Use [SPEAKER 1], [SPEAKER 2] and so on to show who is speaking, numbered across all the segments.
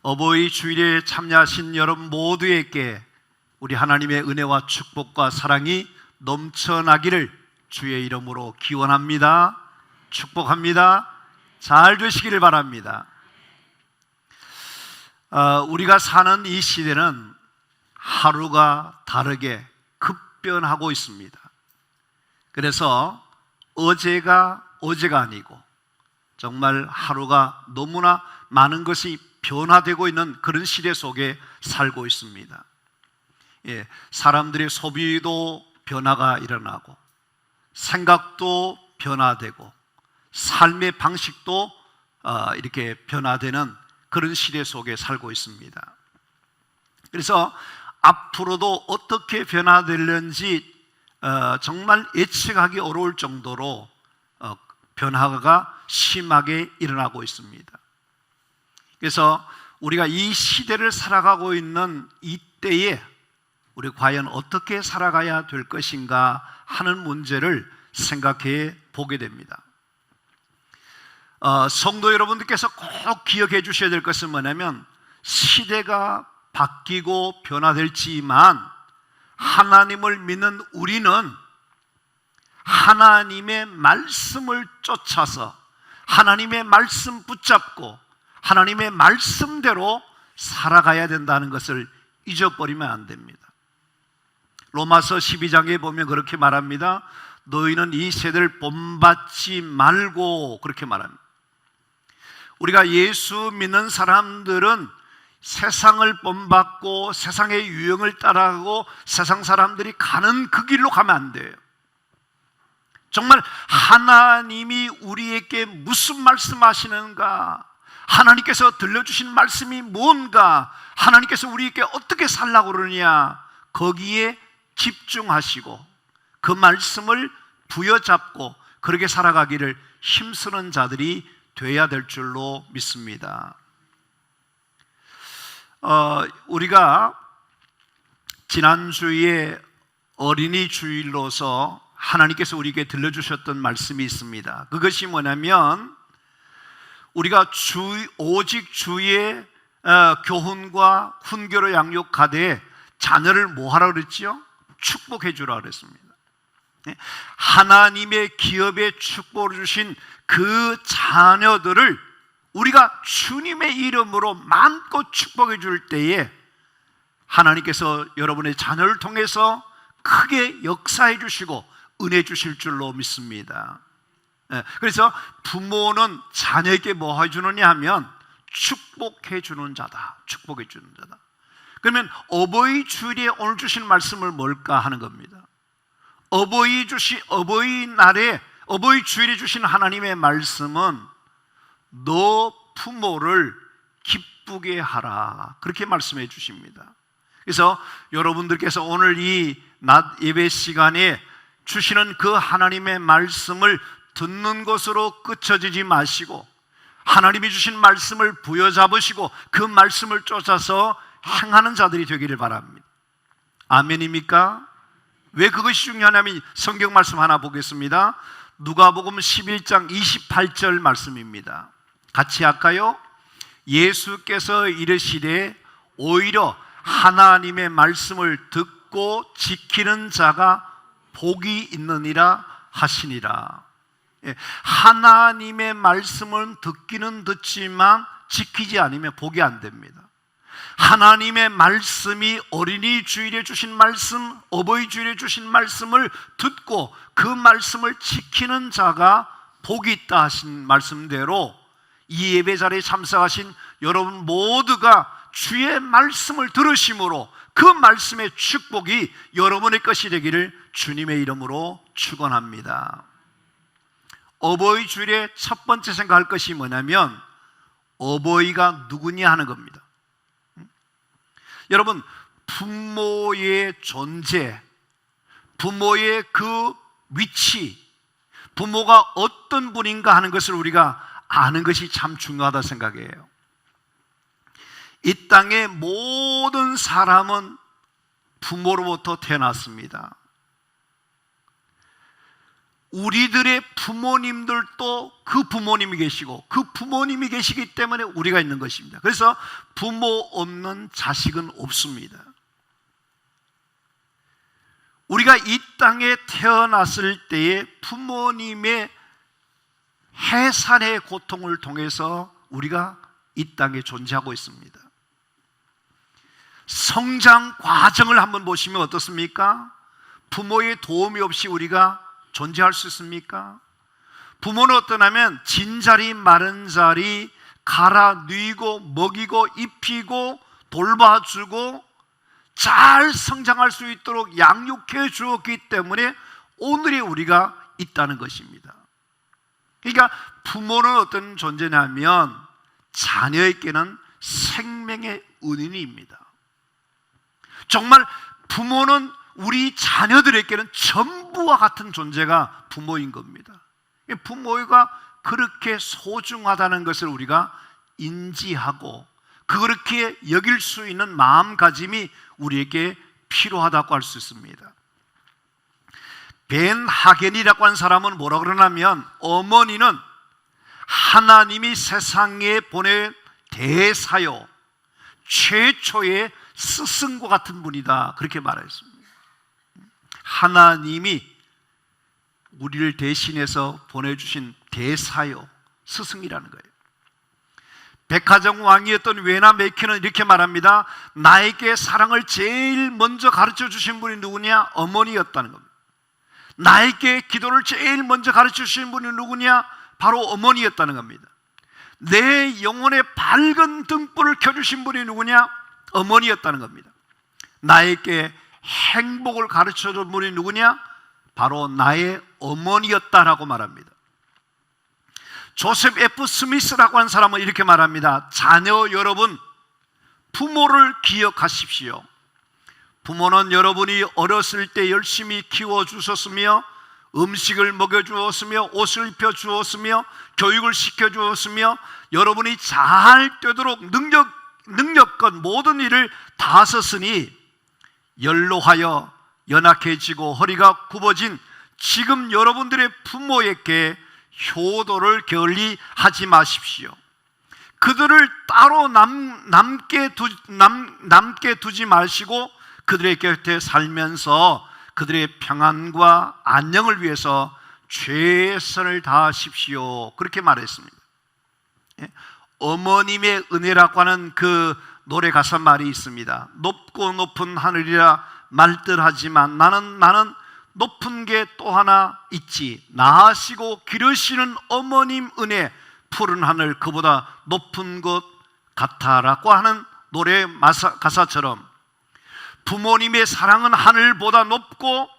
[SPEAKER 1] 어버이 주일에 참여하신 여러분 모두에게 우리 하나님의 은혜와 축복과 사랑이 넘쳐나기를 주의 이름으로 기원합니다. 축복합니다. 잘 되시기를 바랍니다. 우리가 사는 이 시대는 하루가 다르게 급변하고 있습니다. 그래서 어제가 아니고 정말 하루가 너무나 많은 것이 변화되고 있는 그런 시대 속에 살고 있습니다. 사람들의 소비도 변화가 일어나고 생각도 변화되고 삶의 방식도 이렇게 변화되는 그런 시대 속에 살고 있습니다. 그래서 앞으로도 어떻게 변화될는지 정말 예측하기 어려울 정도로 변화가 심하게 일어나고 있습니다. 그래서 우리가 이 시대를 살아가고 있는 이때에 우리 과연 어떻게 살아가야 될 것인가 하는 문제를 생각해 보게 됩니다. 성도 여러분들께서 꼭 기억해 주셔야 될 것은 뭐냐면 시대가 바뀌고 변화될지만 하나님을 믿는 우리는 하나님의 말씀을 쫓아서 하나님의 말씀 붙잡고 하나님의 말씀대로 살아가야 된다는 것을 잊어버리면 안 됩니다. 로마서 12장에 보면 그렇게 말합니다. 너희는 이 세대를 본받지 말고, 그렇게 말합니다. 우리가 예수 믿는 사람들은 세상을 본받고 세상의 유행을 따라가고 세상 사람들이 가는 그 길로 가면 안 돼요. 정말 하나님이 우리에게 무슨 말씀하시는가, 하나님께서 들려주신 말씀이 뭔가, 하나님께서 우리에게 어떻게 살라고 그러느냐, 거기에 집중하시고 그 말씀을 부여잡고 그렇게 살아가기를 힘쓰는 자들이 돼야 될 줄로 믿습니다. 우리가 지난주에 어린이 주일로서 하나님께서 우리에게 들려주셨던 말씀이 있습니다. 그것이 뭐냐면 우리가 오직 주의 교훈과 훈교로 양육하되 자녀를 뭐하라 그랬지요? 축복해 주라 그랬습니다. 하나님의 기업에 축복을 주신 그 자녀들을 우리가 주님의 이름으로 마음껏 축복해 줄 때에 하나님께서 여러분의 자녀를 통해서 크게 역사해 주시고 은혜 주실 줄로 믿습니다. 그래서 부모는 자녀에게 뭐 해주느냐 하면 축복해 주는 자다. 축복해 주는 자다. 그러면 어버이 주일에 오늘 주신 말씀을 뭘까 하는 겁니다. 어버이날에 어버이 주일에 주신 하나님의 말씀은 너 부모를 기쁘게 하라, 그렇게 말씀해 주십니다. 그래서 여러분들께서 오늘 이 낮 예배 시간에 주시는 그 하나님의 말씀을 듣는 것으로 그쳐지지 마시고 하나님이 주신 말씀을 부여잡으시고 그 말씀을 쫓아서 행하는 자들이 되기를 바랍니다. 아멘입니까? 왜 그것이 중요하냐면 성경 말씀 하나 보겠습니다. 누가복음 11장 28절 말씀입니다. 같이 할까요? 예수께서 이르시되 오히려 하나님의 말씀을 듣고 지키는 자가 복이 있느니라 하시니라. 하나님의 말씀은 듣기는 듣지만 지키지 않으면 복이 안 됩니다. 하나님의 말씀이 어린이 주일에 주신 말씀, 어버이 주일에 주신 말씀을 듣고 그 말씀을 지키는 자가 복이 있다 하신 말씀대로 이 예배 자리에 참석하신 여러분 모두가 주의 말씀을 들으심으로 그 말씀의 축복이 여러분의 것이 되기를 주님의 이름으로 축원합니다. 어버이 주일에 첫 번째 생각할 것이 뭐냐면 어버이가 누구냐 하는 겁니다. 여러분, 부모의 존재, 부모의 그 위치, 부모가 어떤 분인가 하는 것을 우리가 아는 것이 참 중요하다 생각해요. 이 땅의 모든 사람은 부모로부터 태어났습니다. 우리들의 부모님들도 그 부모님이 계시고 그 부모님이 계시기 때문에 우리가 있는 것입니다. 그래서 부모 없는 자식은 없습니다. 우리가 이 땅에 태어났을 때에 부모님의 해산의 고통을 통해서 우리가 이 땅에 존재하고 있습니다. 성장 과정을 한번 보시면 어떻습니까? 부모의 도움이 없이 우리가 존재할 수 있습니까? 부모는 어떠냐면 진자리 마른 자리 갈아 누이고 먹이고 입히고 돌봐주고 잘 성장할 수 있도록 양육해 주었기 때문에 오늘의 우리가 있다는 것입니다. 그러니까 부모는 어떤 존재냐면 자녀에게는 생명의 은인입니다. 정말 부모는 우리 자녀들에게는 전부와 같은 존재가 부모인 겁니다. 부모가 그렇게 소중하다는 것을 우리가 인지하고 그렇게 여길 수 있는 마음가짐이 우리에게 필요하다고 할 수 있습니다. 벤 하겐이라고 하는 사람은 뭐라 그러냐면 어머니는 하나님이 세상에 보낸 대사요 최초의 스승과 같은 분이다, 그렇게 말했습니다. 하나님이 우리를 대신해서 보내주신 대사요 스승이라는 거예요. 백화점 왕이었던 웨나 메키는 이렇게 말합니다. 나에게 사랑을 제일 먼저 가르쳐 주신 분이 누구냐? 어머니였다는 겁니다. 나에게 기도를 제일 먼저 가르쳐 주신 분이 누구냐? 바로 어머니였다는 겁니다. 내 영혼의 밝은 등불을 켜주신 분이 누구냐? 어머니였다는 겁니다. 나에게 행복을 가르쳐 준 분이 누구냐? 바로 나의 어머니였다라고 말합니다. 조셉 F. 스미스라고 하는 사람은 이렇게 말합니다. 자녀 여러분, 부모를 기억하십시오. 부모는 여러분이 어렸을 때 열심히 키워주셨으며 음식을 먹여주었으며 옷을 입혀주었으며 교육을 시켜주었으며 여러분이 잘 되도록 능력껏 모든 일을 다 하셨으니 연로하여 연약해지고 허리가 굽어진 지금 여러분들의 부모에게 효도를 게을리 하지 마십시오. 그들을 따로 남게 두지 마시고 그들의 곁에 살면서 그들의 평안과 안녕을 위해서 최선을 다하십시오, 그렇게 말했습니다. 어머님의 은혜라고 하는 그 노래 가사 말이 있습니다. 높고 높은 하늘이라 말들 하지만 나는 높은 게 또 하나 있지. 나으시고 기르시는 어머님 은혜 푸른 하늘 그보다 높은 것 같아라고 하는 노래 가사처럼 부모님의 사랑은 하늘보다 높고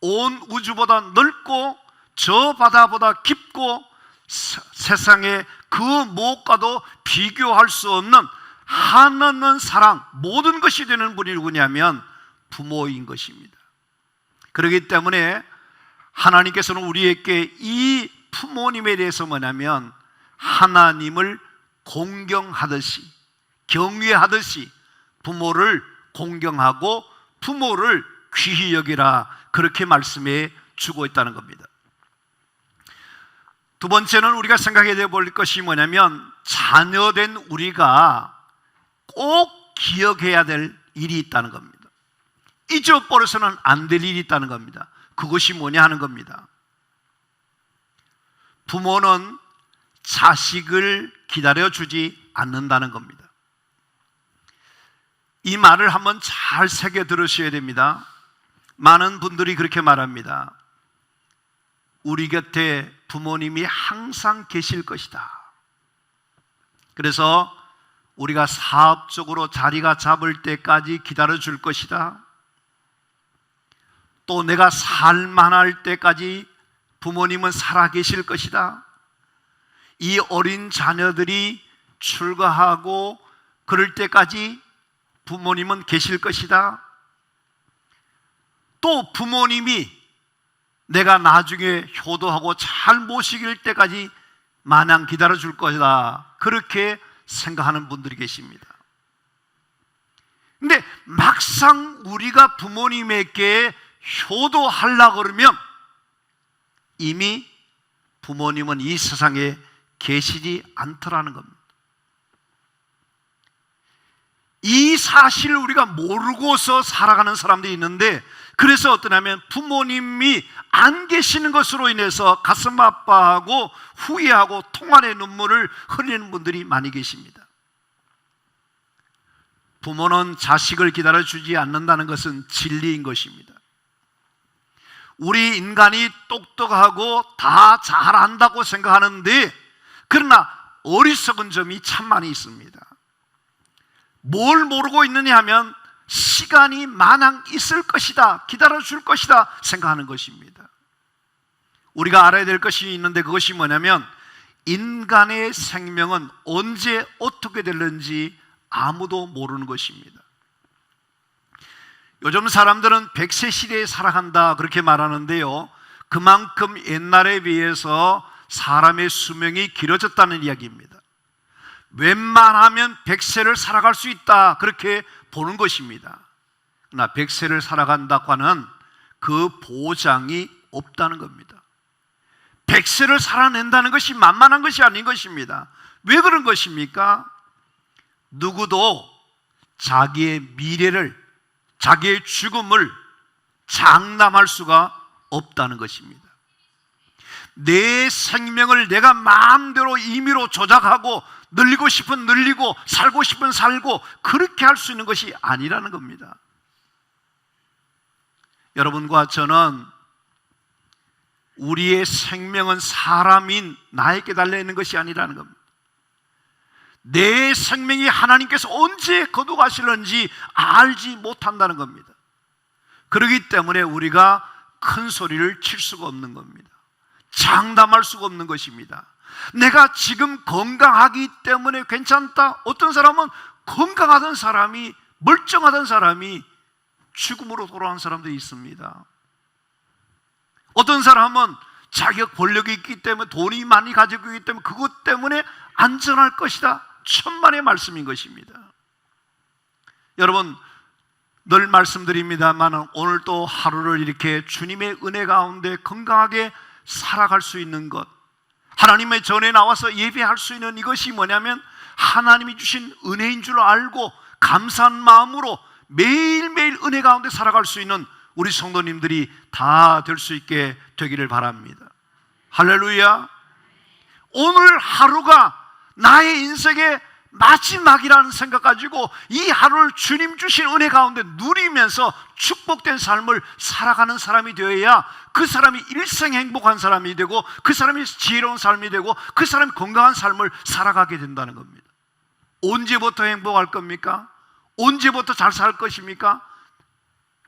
[SPEAKER 1] 온 우주보다 넓고 저 바다보다 깊고 세상에 그 무엇과도 비교할 수 없는 한없는 사랑, 모든 것이 되는 분이 누구냐면 부모인 것입니다. 그렇기 때문에 하나님께서는 우리에게 이 부모님에 대해서 뭐냐면 하나님을 공경하듯이 경외하듯이 부모를 공경하고 부모를 귀히 여기라, 그렇게 말씀해 주고 있다는 겁니다. 두 번째는 우리가 생각해야 볼 것이 뭐냐면 자녀된 우리가 꼭 기억해야 될 일이 있다는 겁니다. 잊어버려서는 안 될 일이 있다는 겁니다. 그것이 뭐냐 하는 겁니다. 부모는 자식을 기다려주지 않는다는 겁니다. 이 말을 한번 잘 새겨 들으셔야 됩니다. 많은 분들이 그렇게 말합니다. 우리 곁에 부모님이 항상 계실 것이다. 그래서 우리가 사업적으로 자리가 잡을 때까지 기다려줄 것이다. 또 내가 살만할 때까지 부모님은 살아계실 것이다. 이 어린 자녀들이 출가하고 그럴 때까지 부모님은 계실 것이다. 또 부모님이 내가 나중에 효도하고 잘 모시길 때까지 마냥 기다려줄 것이다, 그렇게 생각하는 분들이 계십니다. 근데 막상 우리가 부모님에게 효도하려고 그러면 이미 부모님은 이 세상에 계시지 않더라는 겁니다. 이 사실을 우리가 모르고서 살아가는 사람들이 있는데, 그래서 어떠냐면 부모님이 안 계시는 것으로 인해서 가슴 아파하고 후회하고 통안의 눈물을 흘리는 분들이 많이 계십니다. 부모는 자식을 기다려주지 않는다는 것은 진리인 것입니다. 우리 인간이 똑똑하고 다 잘한다고 생각하는데, 그러나 어리석은 점이 참 많이 있습니다. 뭘 모르고 있느냐 하면 시간이 마냥 있을 것이다, 기다려줄 것이다 생각하는 것입니다. 우리가 알아야 될 것이 있는데, 그것이 뭐냐면 인간의 생명은 언제 어떻게 될는지 아무도 모르는 것입니다. 요즘 사람들은 100세 시대에 살아간다 그렇게 말하는데요, 그만큼 옛날에 비해서 사람의 수명이 길어졌다는 이야기입니다. 웬만하면 100세를 살아갈 수 있다 그렇게 보는 것입니다. 그러나 100세를 살아간다고 하는 그 보장이 없다는 겁니다. 100세를 살아낸다는 것이 만만한 것이 아닌 것입니다. 왜 그런 것입니까? 누구도 자기의 미래를, 자기의 죽음을 장담할 수가 없다는 것입니다. 내 생명을 내가 마음대로 임의로 조작하고 늘리고 싶은 늘리고 살고 싶은 살고 그렇게 할 수 있는 것이 아니라는 겁니다. 여러분과 저는 우리의 생명은 사람인 나에게 달려있는 것이 아니라는 겁니다. 내 생명이 하나님께서 언제 거두가실는지 알지 못한다는 겁니다. 그렇기 때문에 우리가 큰 소리를 칠 수가 없는 겁니다. 장담할 수가 없는 것입니다. 내가 지금 건강하기 때문에 괜찮다. 어떤 사람은 건강하던 사람이, 멀쩡하던 사람이 죽음으로 돌아온 사람들이 있습니다. 어떤 사람은 자기가 권력이 있기 때문에, 돈이 많이 가지고 있기 때문에 그것 때문에 안전할 것이다. 천만의 말씀인 것입니다. 여러분, 늘 말씀드립니다만 오늘 또 하루를 이렇게 주님의 은혜 가운데 건강하게 살아갈 수 있는 것, 하나님의 전에 나와서 예배할 수 있는 이것이 뭐냐면 하나님이 주신 은혜인 줄 알고 감사한 마음으로 매일매일 은혜 가운데 살아갈 수 있는 우리 성도님들이 다 될 수 있게 되기를 바랍니다. 할렐루야. 오늘 하루가 나의 인생의 마지막이라는 생각 가지고 이 하루를 주님 주신 은혜 가운데 누리면서 축복된 삶을 살아가는 사람이 되어야 그 사람이 일생 행복한 사람이 되고, 그 사람이 지혜로운 삶이 되고, 그 사람이 건강한 삶을 살아가게 된다는 겁니다. 언제부터 행복할 겁니까? 언제부터 잘 살 것입니까?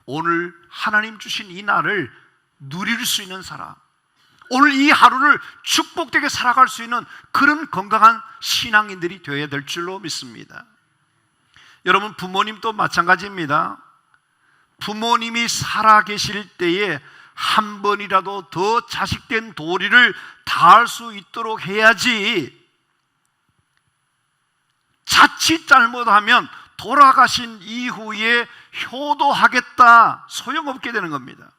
[SPEAKER 1] 오늘 하나님 주신 이 날을 누릴 수 있는 사람, 오늘 이 하루를 축복되게 살아갈 수 있는 그런 건강한 신앙인들이 되어야 될 줄로 믿습니다. 여러분, 부모님도 마찬가지입니다. 부모님이 살아계실 때에 한 번이라도 더 자식된 도리를 다할 수 있도록 해야지, 자칫 잘못하면 돌아가신 이후에 효도하겠다 소용없게 되는 겁니다.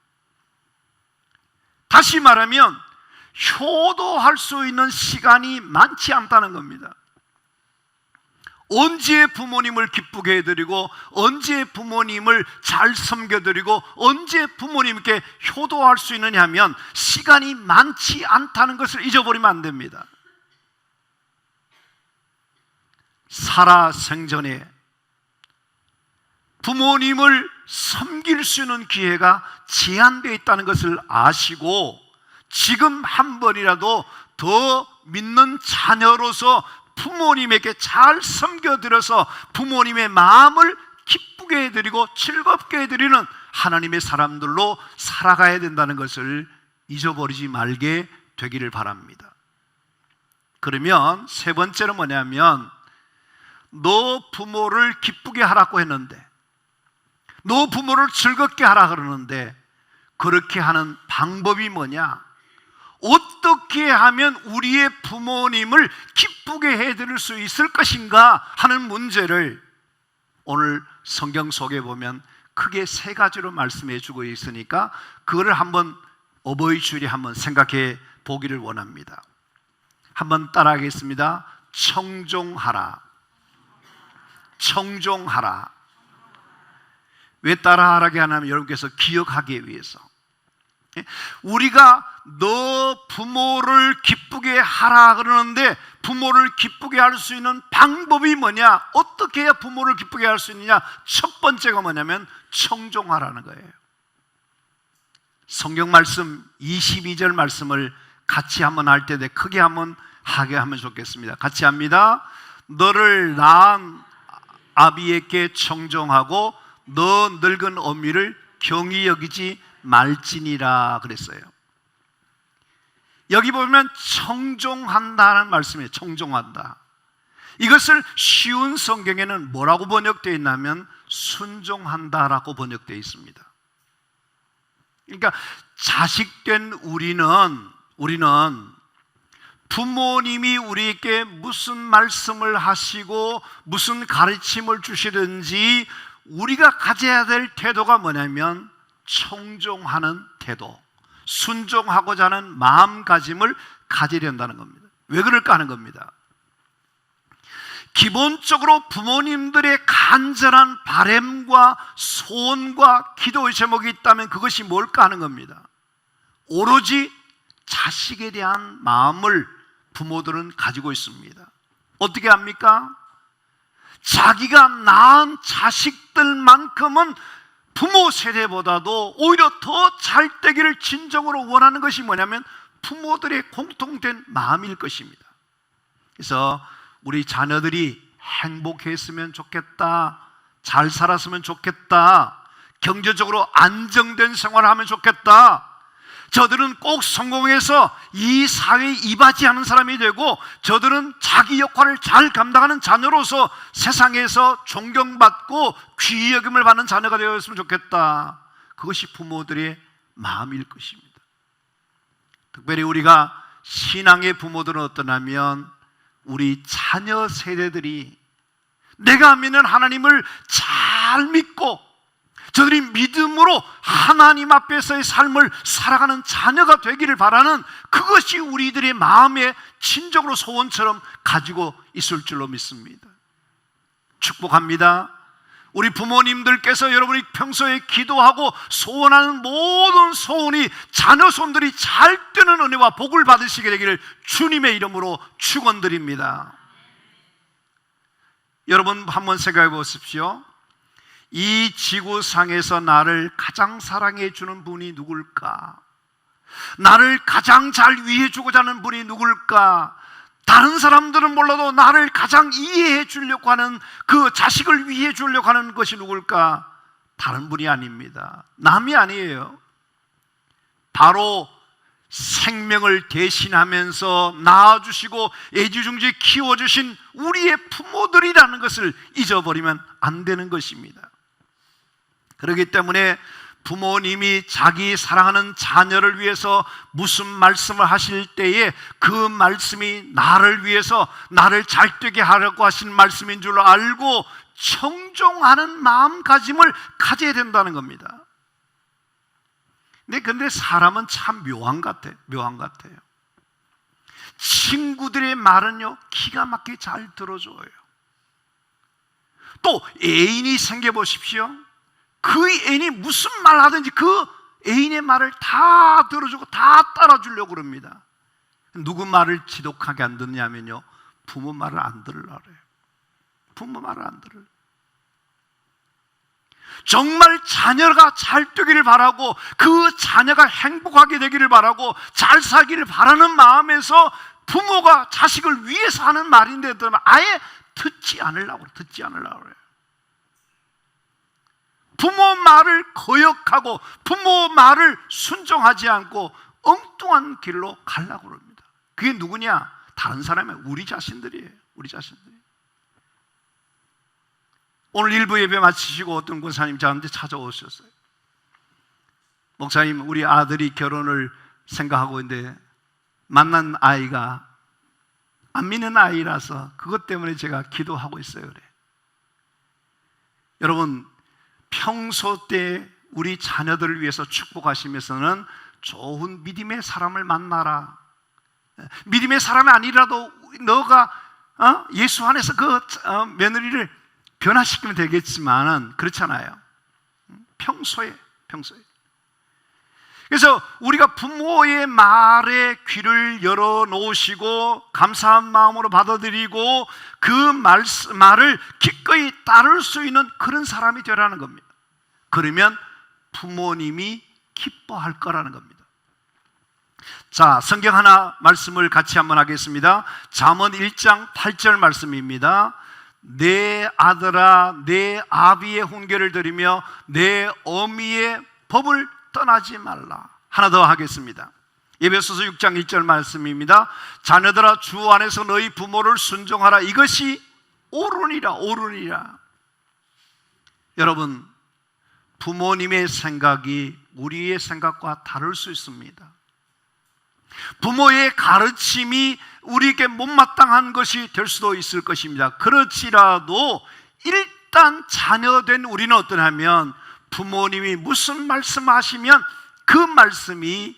[SPEAKER 1] 다시 말하면 효도할 수 있는 시간이 많지 않다는 겁니다. 언제 부모님을 기쁘게 해드리고, 언제 부모님을 잘 섬겨드리고, 언제 부모님께 효도할 수 있느냐 하면 시간이 많지 않다는 것을 잊어버리면 안 됩니다. 살아생전에 부모님을 섬길 수 있는 기회가 제한되어 있다는 것을 아시고, 지금 한 번이라도 더 믿는 자녀로서 부모님에게 잘 섬겨드려서 부모님의 마음을 기쁘게 해드리고 즐겁게 해드리는 하나님의 사람들로 살아가야 된다는 것을 잊어버리지 말게 되기를 바랍니다. 그러면 세 번째는 뭐냐면, 너 부모를 기쁘게 하라고 했는데, 너 부모를 즐겁게 하라 그러는데 그렇게 하는 방법이 뭐냐? 어떻게 하면 우리의 부모님을 기쁘게 해드릴 수 있을 것인가 하는 문제를 오늘 성경 속에 보면 크게 세 가지로 말씀해 주고 있으니까 그거를 한번 어버이 주일에 한번 생각해 보기를 원합니다. 한번 따라하겠습니다. 청종하라. 청종하라. 왜 따라하라게 하냐면 여러분께서 기억하기 위해서. 우리가 너 부모를 기쁘게 하라 그러는데 부모를 기쁘게 할 수 있는 방법이 뭐냐? 어떻게 해야 부모를 기쁘게 할 수 있느냐? 첫 번째가 뭐냐면 청종하라는 거예요. 성경 말씀 22절 말씀을 같이 한번 할 때 크게 한번 하게 하면 좋겠습니다. 같이 합니다. 너를 낳은 아비에게 청종하고 너 늙은 어미를 경히 여기지 말지니라 그랬어요. 여기 보면 청종한다는 말씀이에요. 청종한다. 이것을 쉬운 성경에는 뭐라고 번역되어 있냐면 순종한다라고 번역되어 있습니다. 그러니까 자식된 우리는 부모님이 우리에게 무슨 말씀을 하시고 무슨 가르침을 주시든지 우리가 가져야 될 태도가 뭐냐면 청종하는 태도, 순종하고자 하는 마음가짐을 가지려 한다는 겁니다. 왜 그럴까 하는 겁니다. 기본적으로 부모님들의 간절한 바람과 소원과 기도의 제목이 있다면 그것이 뭘까 하는 겁니다. 오로지 자식에 대한 마음을 부모들은 가지고 있습니다. 어떻게 합니까? 자기가 낳은 자식들만큼은 부모 세대보다도 오히려 더 잘 되기를 진정으로 원하는 것이 뭐냐면 부모들의 공통된 마음일 것입니다. 그래서 우리 자녀들이 행복했으면 좋겠다, 잘 살았으면 좋겠다, 경제적으로 안정된 생활을 하면 좋겠다, 저들은 꼭 성공해서 이 사회에 이바지하는 사람이 되고 저들은 자기 역할을 잘 감당하는 자녀로서 세상에서 존경받고 귀히 여김을 받는 자녀가 되었으면 좋겠다. 그것이 부모들의 마음일 것입니다. 특별히 우리가 신앙의 부모들은 어떠냐면 우리 자녀 세대들이 내가 믿는 하나님을 잘 믿고 저들이 믿음으로 하나님 앞에서의 삶을 살아가는 자녀가 되기를 바라는 그것이 우리들의 마음에 진정으로 소원처럼 가지고 있을 줄로 믿습니다. 축복합니다. 우리 부모님들께서 여러분이 평소에 기도하고 소원하는 모든 소원이 자녀 손들이 잘 되는 은혜와 복을 받으시게 되기를 주님의 이름으로 축원드립니다. 여러분 한번 생각해 보십시오. 이 지구상에서 나를 가장 사랑해 주는 분이 누굴까? 나를 가장 잘 위해 주고자 하는 분이 누굴까? 다른 사람들은 몰라도 나를 가장 이해해 주려고 하는 그 자식을 위해 주려고 하는 것이 누굴까? 다른 분이 아닙니다. 남이 아니에요. 바로 생명을 대신하면서 낳아주시고 애지중지 키워주신 우리의 부모들이라는 것을 잊어버리면 안 되는 것입니다. 그렇기 때문에 부모님이 자기 사랑하는 자녀를 위해서 무슨 말씀을 하실 때에 그 말씀이 나를 위해서 나를 잘되게 하려고 하신 말씀인 줄 알고 청종하는 마음가짐을 가져야 된다는 겁니다. 근데 사람은 참 묘한 같아요. 친구들의 말은요 기가 막히게 잘 들어줘요. 또 애인이 생겨보십시오. 그 애인이 무슨 말 하든지 그 애인의 말을 다 들어주고 다 따라주려고 그럽니다. 누구 말을 지독하게 안 듣냐면요 부모 말을 안 들으려고 해요. 부모 말을 안 들어요. 정말 자녀가 잘 되기를 바라고 그 자녀가 행복하게 되기를 바라고 잘 살기를 바라는 마음에서 부모가 자식을 위해서 하는 말인데 아예 듣지 않으려고 해요. 부모 말을 거역하고 부모 말을 순종하지 않고 엉뚱한 길로 가려고 합니다. 그게 누구냐? 다른 사람이 우리 자신들이에요. 우리 자신들이. 오늘 일부 예배 마치시고 어떤 권사님 저한테 찾아오셨어요. 목사님, 우리 아들이 결혼을 생각하고 있는데 만난 아이가 안 믿는 아이라서 그것 때문에 제가 기도하고 있어요. 그래. 여러분 평소 때 우리 자녀들을 위해서 축복하시면서는 좋은 믿음의 사람을 만나라. 믿음의 사람이 아니라도 너가 예수 안에서 그 며느리를 변화시키면 되겠지만은 그렇잖아요. 평소에. 그래서 우리가 부모의 말에 귀를 열어 놓으시고 감사한 마음으로 받아들이고 그 말을 기꺼이 따를 수 있는 그런 사람이 되라는 겁니다. 그러면 부모님이 기뻐할 거라는 겁니다. 자, 성경 하나 말씀을 같이 한번 하겠습니다. 잠언 1장 8절 말씀입니다. 내 아들아 내 아비의 훈계를 들으며 내 어미의 법을 떠나지 말라. 하나 더 하겠습니다. 에베소서 6장 1절 말씀입니다. 자녀들아 주 안에서 너희 부모를 순종하라. 이것이 옳으니라. 여러분, 부모님의 생각이 우리의 생각과 다를 수 있습니다. 부모의 가르침이 우리에게 못마땅한 것이 될 수도 있을 것입니다. 그렇지라도 일단 자녀된 우리는 어떠냐면 부모님이 무슨 말씀하시면 그 말씀이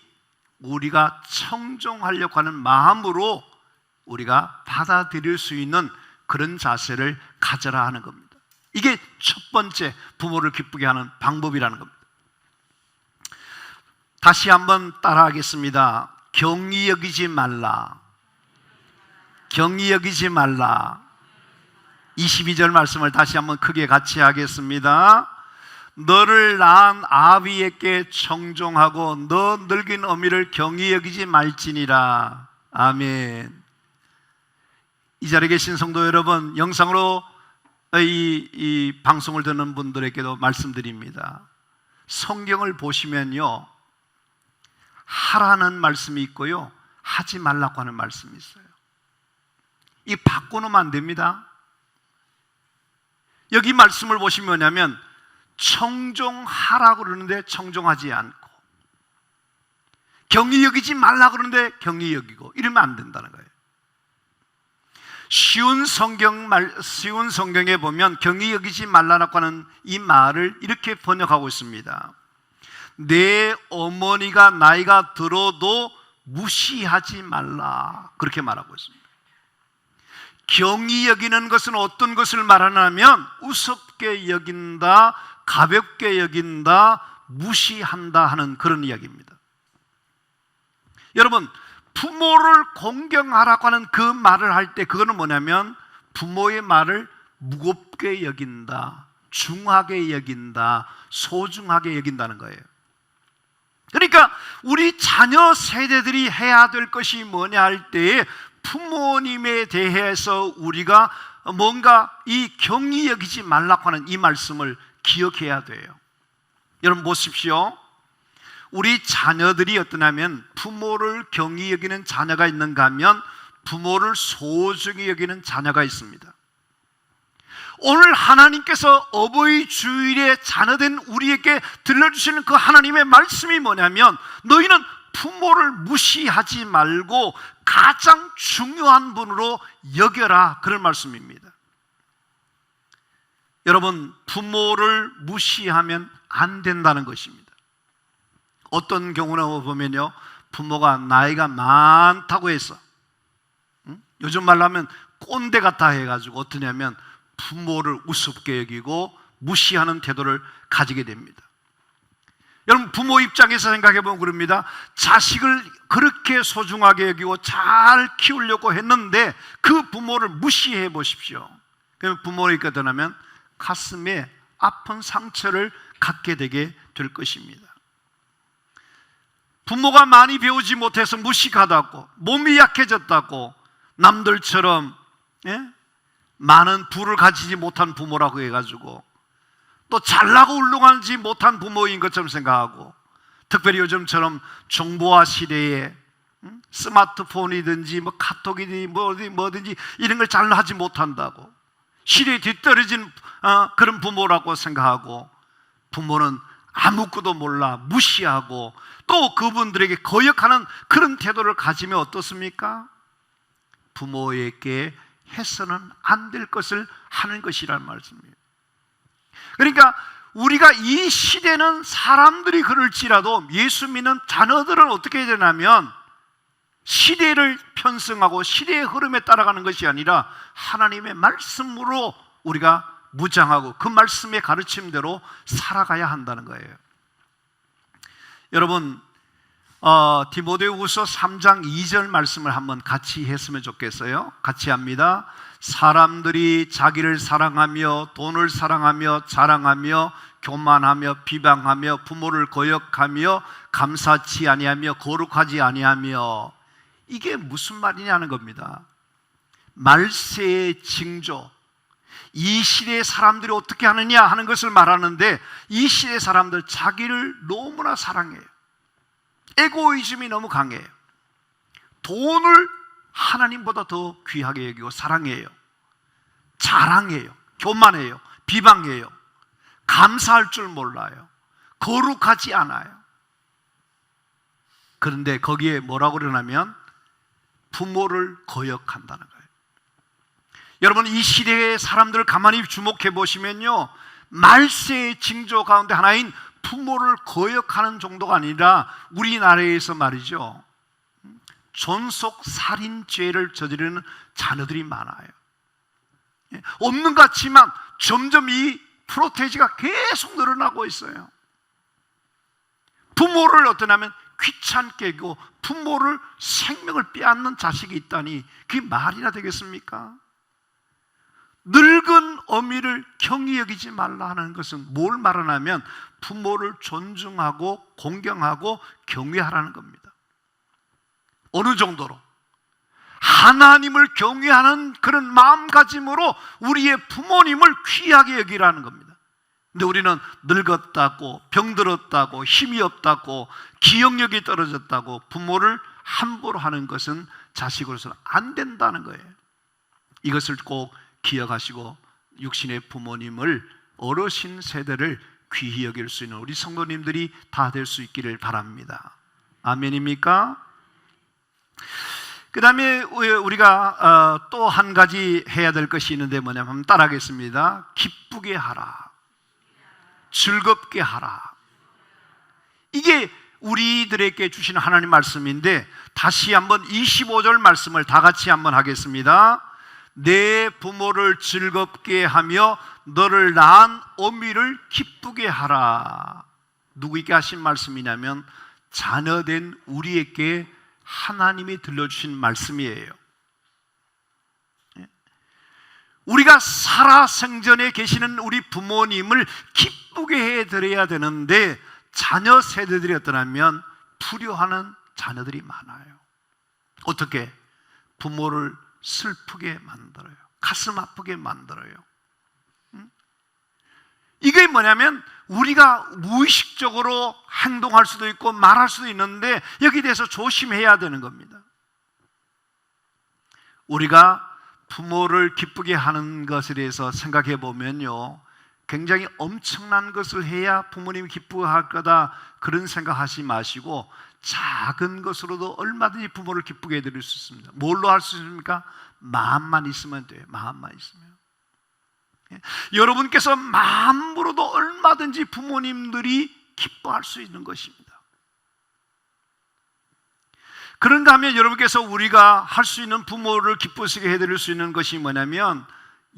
[SPEAKER 1] 우리가 청종하려고 하는 마음으로 우리가 받아들일 수 있는 그런 자세를 가져라 하는 겁니다. 이게 첫 번째 부모를 기쁘게 하는 방법이라는 겁니다. 다시 한번 따라하겠습니다. 경히 여기지 말라. 22절 말씀을 다시 한번 크게 같이 하겠습니다. 너를 낳은 아비에게 청종하고 너 늙은 어미를 경히 여기지 말지니라. 아멘. 이 자리에 계신 성도 여러분, 영상으로 이 방송을 듣는 분들에게도 말씀드립니다. 성경을 보시면요, 하라는 말씀이 있고요, 하지 말라고 하는 말씀이 있어요. 이 바꾸면 안 됩니다. 여기 말씀을 보시면 뭐냐면 청종하라고 그러는데 청종하지 않고, 경히 여기지 말라 그러는데 경히 여기고, 이러면 안 된다는 거예요. 쉬운 성경에 보면 경히 여기지 말라라고 하는 이 말을 이렇게 번역하고 있습니다. 내 어머니가 나이가 들어도 무시하지 말라, 그렇게 말하고 있습니다. 경히 여기는 것은 어떤 것을 말하냐면 우습게 여긴다, 가볍게 여긴다, 무시한다 하는 그런 이야기입니다. 여러분, 부모를 공경하라고 하는 그 말을 할 때 그거는 뭐냐면 부모의 말을 무겁게 여긴다, 중하게 여긴다, 소중하게 여긴다는 거예요. 그러니까 우리 자녀 세대들이 해야 될 것이 뭐냐 할 때에 부모님에 대해서 우리가 뭔가 이 경히 여기지 말라고 하는 이 말씀을 기억해야 돼요. 여러분 보십시오. 우리 자녀들이 어떠냐면 부모를 경히 여기는 자녀가 있는가 하면 부모를 소중히 여기는 자녀가 있습니다. 오늘 하나님께서 어버이 주일에 자녀된 우리에게 들려주시는 그 하나님의 말씀이 뭐냐면 너희는 부모를 무시하지 말고 가장 중요한 분으로 여겨라, 그런 말씀입니다. 여러분, 부모를 무시하면 안 된다는 것입니다. 어떤 경우나 보면요, 부모가 나이가 많다고 해서 요즘 말로 하면 꼰대 같아 해가지고 어떠냐면 부모를 우습게 여기고 무시하는 태도를 가지게 됩니다. 여러분, 부모 입장에서 생각해 보면 그럽니다. 자식을 그렇게 소중하게 여기고 잘 키우려고 했는데 그 부모를 무시해 보십시오. 그러면 부모에게 떠나면 가슴에 아픈 상처를 갖게 되게 될 것입니다. 부모가 많이 배우지 못해서 무식하다고, 몸이 약해졌다고, 남들처럼 많은 부를 가지지 못한 부모라고 해가지고 또 잘나고 훌륭하지 못한 부모인 것처럼 생각하고, 특별히 요즘처럼 정보화 시대에 스마트폰이든지 뭐 카톡이든지 뭐든지 이런 걸 잘 하지 못한다고 시대에 뒤떨어진 그런 부모라고 생각하고, 부모는 아무것도 몰라 무시하고 또 그분들에게 거역하는 그런 태도를 가지면 어떻습니까? 부모에게 해서는 안 될 것을 하는 것이란 말씀이에요. 그러니까 우리가 이 시대는 사람들이 그럴지라도 예수 믿는 자녀들은 어떻게 해야 되냐면 시대를 편승하고 시대의 흐름에 따라가는 것이 아니라 하나님의 말씀으로 우리가 무장하고 그 말씀의 가르침대로 살아가야 한다는 거예요. 여러분, 디모데후서 3장 2절 말씀을 한번 같이 했으면 좋겠어요. 같이 합니다. 사람들이 자기를 사랑하며 돈을 사랑하며 자랑하며 교만하며 비방하며 부모를 거역하며 감사치 아니하며 거룩하지 아니하며, 이게 무슨 말이냐는 겁니다. 말세의 징조, 이 시대의 사람들이 어떻게 하느냐 하는 것을 말하는데, 이 시대의 사람들 자기를 너무나 사랑해요. 에고이즘이 너무 강해요. 돈을 하나님보다 더 귀하게 여기고 사랑해요. 자랑해요. 교만해요. 비방해요. 감사할 줄 몰라요. 거룩하지 않아요. 그런데 거기에 뭐라고 그러냐면 부모를 거역한다는 거예요. 여러분, 이 시대의 사람들을 가만히 주목해 보시면요, 말세의 징조 가운데 하나인 부모를 거역하는 정도가 아니라 우리나라에서 말이죠, 존속살인죄를 저지르는 자녀들이 많아요. 없는 것 같지만 점점 이 프로테이지가 계속 늘어나고 있어요. 부모를 어떠냐면 귀찮게 하고 부모를 생명을 빼앗는 자식이 있다니 그게 말이나 되겠습니까? 늙은 어미를 경히 여기지 말라 하는 것은 뭘 말하냐면 부모를 존중하고 공경하고 경외하라는 겁니다. 어느 정도로? 하나님을 경외하는 그런 마음가짐으로 우리의 부모님을 귀하게 여기라는 겁니다. 근데 우리는 늙었다고, 병들었다고, 힘이 없다고, 기억력이 떨어졌다고 부모를 함부로 하는 것은 자식으로서는 안 된다는 거예요. 이것을 꼭 기억하시고 육신의 부모님을, 어르신 세대를 귀히 여길 수 있는 우리 성도님들이 다 될 수 있기를 바랍니다. 아멘입니까? 그 다음에 우리가 또 한 가지 해야 될 것이 있는데 뭐냐면 한번 따라하겠습니다. 기쁘게 하라, 즐겁게 하라. 이게 우리들에게 주시는 하나님 말씀인데, 다시 한번 25절 말씀을 다 같이 한번 하겠습니다. 내 부모를 즐겁게 하며 너를 낳은 어미를 기쁘게 하라. 누구에게 하신 말씀이냐면 자녀된 우리에게 하나님이 들려주신 말씀이에요. 우리가 살아생전에 계시는 우리 부모님을 기쁘게 해드려야 되는데 자녀 세대들이 어떠냐면 불효하는 자녀들이 많아요. 어떻게? 부모를 슬프게 만들어요. 가슴 아프게 만들어요. 이게 뭐냐면 우리가 무의식적으로 행동할 수도 있고 말할 수도 있는데 여기에 대해서 조심해야 되는 겁니다. 우리가 부모를 기쁘게 하는 것에 대해서 생각해 보면요, 굉장히 엄청난 것을 해야 부모님이 기쁘할 거다 그런 생각하지 마시고 작은 것으로도 얼마든지 부모를 기쁘게 해드릴 수 있습니다. 뭘로 할 수 있습니까? 마음만 있으면 돼요. 마음만 있으면. 여러분께서 마음으로도 얼마든지 부모님들이 기뻐할 수 있는 것입니다. 그런가 하면 여러분께서 우리가 할 수 있는, 부모를 기쁘시게 해드릴 수 있는 것이 뭐냐면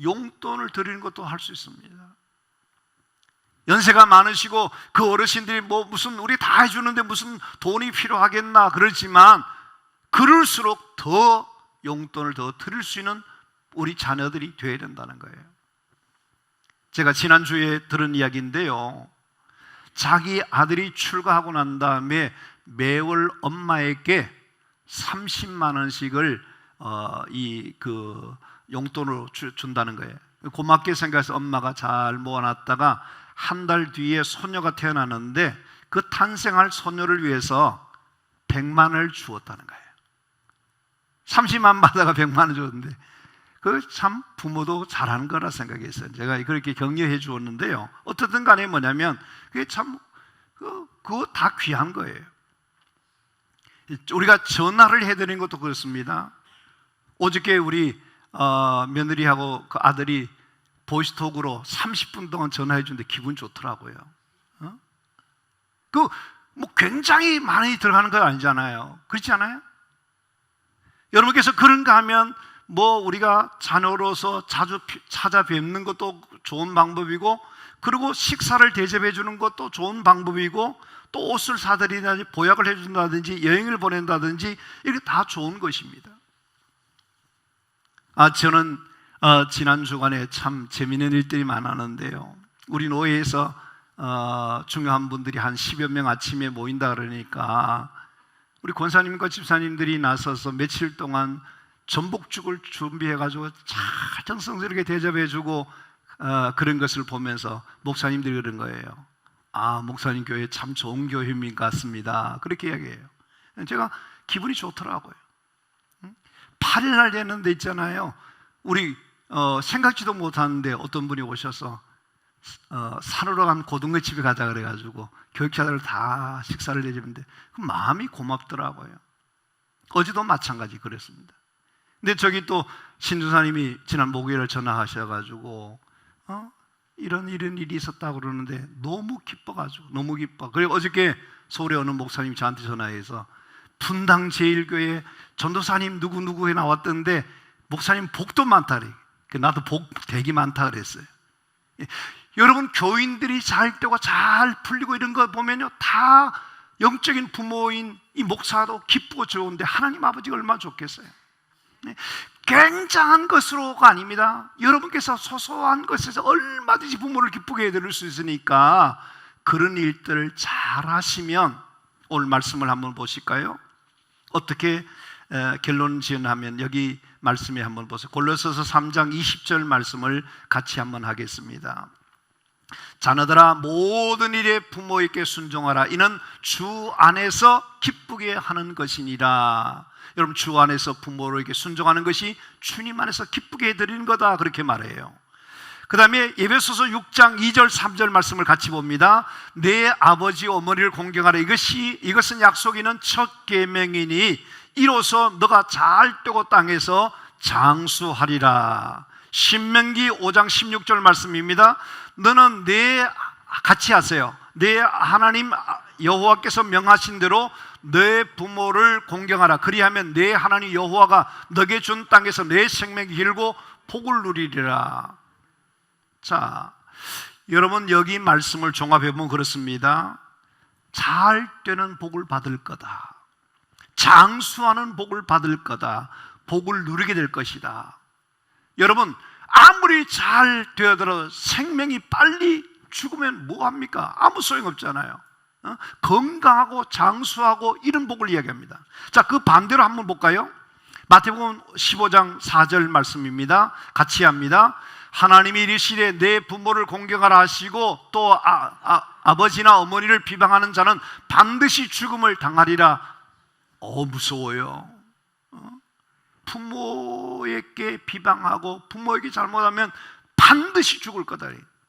[SPEAKER 1] 용돈을 드리는 것도 할 수 있습니다. 연세가 많으시고 그 어르신들이 뭐 무슨 우리 다 해주는데 무슨 돈이 필요하겠나 그러지만 그럴수록 더 용돈을 더 드릴 수 있는 우리 자녀들이 되어야 된다는 거예요. 제가 지난주에 들은 이야기인데요, 자기 아들이 출가하고 난 다음에 매월 엄마에게 30만 원씩을 용돈으로 준다는 거예요. 고맙게 생각해서 엄마가 잘 모아놨다가 한 달 뒤에 소녀가 태어나는데 그 탄생할 소녀를 위해서 100만 원을 주었다는 거예요. 30만 받아가 100만 원 줬는데 그 참 부모도 잘하는 거라 생각했어요. 제가 그렇게 격려해 주었는데요, 어떻든 간에 뭐냐면 그게 참 그거 다 귀한 거예요. 우리가 전화를 해드리는 것도 그렇습니다. 어저께 우리 며느리하고 그 아들이 보이스톡으로 30분 동안 전화해 주는데 기분 좋더라고요. 뭐 굉장히 많이 들어가는 거 아니잖아요. 그렇지 않아요? 여러분께서 그런가 하면 뭐 우리가 자녀로서 자주 찾아뵙는 것도 좋은 방법이고, 그리고 식사를 대접해 주는 것도 좋은 방법이고, 또 옷을 사드리든지 보약을 해준다든지 여행을 보낸다든지 이게 다 좋은 것입니다. 저는 지난 주간에 참 재미있는 일들이 많았는데요. 우리 노예에서 중요한 분들이 한 10여 명 아침에 모인다 그러니까 우리 권사님과 집사님들이 나서서 며칠 동안 전복죽을 준비해가지고 잘 정성스럽게 대접해주고 그런 것을 보면서 목사님들이 그런 거예요. 목사님 교회 참 좋은 교회인 것 같습니다. 그렇게 이야기해요. 제가 기분이 좋더라고요. 8일날 되는데 있잖아요. 우리 생각지도 못하는데 어떤 분이 오셔서 산으로 간 고등어 집에 가자 그래가지고 교육자들 다 식사를 해주는데 마음이 고맙더라고요. 어제도 마찬가지 그랬습니다. 근데 저기 또 신주사님이 지난 목요일에 전화하셔가지고 이런 일이 있었다고 그러는데 너무 기뻐가지고 너무 기뻐. 그리고 어저께 서울에 어느 목사님이 저한테 전화해서 분당 제일교회 전도사님 누구누구에 나왔던데 목사님 복도 많다 그래. 나도 복 되게 많다 그랬어요. 여러분, 교인들이 잘 되고 잘 풀리고 이런 거 보면요, 다 영적인 부모인 이 목사도 기쁘고 좋은데 하나님 아버지가 얼마나 좋겠어요. 굉장한 것으로가 아닙니다. 여러분께서 소소한 것에서 얼마든지 부모를 기쁘게 해드릴 수 있으니까 그런 일들을 잘 하시면, 오늘 말씀을 한번 보실까요? 어떻게 결론 지어나면 여기 말씀에 한번 보세요. 골로새서 3장 20절 말씀을 같이 한번 하겠습니다. 자녀들아, 모든 일에 부모에게 순종하라. 이는 주 안에서 기쁘게 하는 것이니라. 여러분, 주 안에서 부모에게 순종하는 것이 주님 안에서 기쁘게 해드리는 거다, 그렇게 말해요. 그 다음에 에베소서 6장 2절 3절 말씀을 같이 봅니다. 내 아버지 어머니를 공경하라. 이것은 약속이 있는 첫 계명이니 이로써 너가 잘 되고 땅에서 장수하리라. 신명기 5장 16절 말씀입니다. 너는 같이 하세요. 내 하나님 여호와께서 명하신 대로 내 부모를 공경하라. 그리하면 내 하나님 여호와가 너에게 준 땅에서 내 생명이 길고 복을 누리리라. 자, 여러분, 여기 말씀을 종합해보면 그렇습니다. 잘 되는 복을 받을 거다, 장수하는 복을 받을 거다, 복을 누리게 될 것이다. 여러분, 아무리 잘 되어도 생명이 빨리 죽으면 뭐합니까? 아무 소용없잖아요. 건강하고 장수하고 이런 복을 이야기합니다. 자, 그 반대로 한번 볼까요? 마태복음 15장 4절 말씀입니다. 같이 합니다. 하나님이 이르시되 내 부모를 공경하라 하시고 또 아버지나 어머니를 비방하는 자는 반드시 죽음을 당하리라. 무서워요. 부모에게 비방하고 부모에게 잘못하면 반드시 죽을 거다.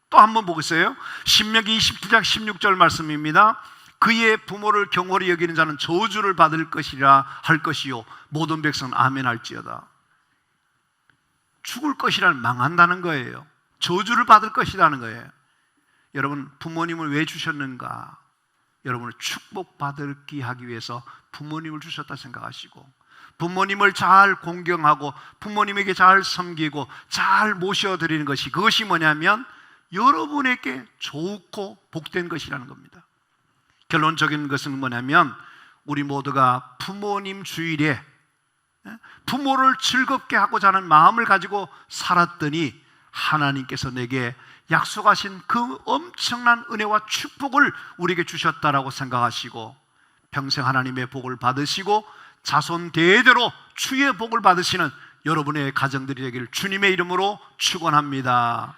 [SPEAKER 1] 또 한번 보겠어요. 신명기 29장 16절 말씀입니다. 그의 부모를 경홀히 여기는 자는 저주를 받을 것이라 할 것이요 모든 백성은 아멘 할지어다. 죽을 것이란 망한다는 거예요. 저주를 받을 것이라는 거예요. 여러분, 부모님을 왜 주셨는가? 여러분을 축복받기 하기 위해서 부모님을 주셨다 생각하시고, 부모님을 잘 공경하고 부모님에게 잘 섬기고 잘 모셔드리는 것이, 그것이 뭐냐면 여러분에게 좋고 복된 것이라는 겁니다. 결론적인 것은 뭐냐면 우리 모두가 부모님 주일에 부모를 즐겁게 하고자 하는 마음을 가지고 살았더니 하나님께서 내게 약속하신 그 엄청난 은혜와 축복을 우리에게 주셨다라고 생각하시고 평생 하나님의 복을 받으시고 자손 대대로 주의 복을 받으시는 여러분의 가정들이 되기를 주님의 이름으로 축원합니다.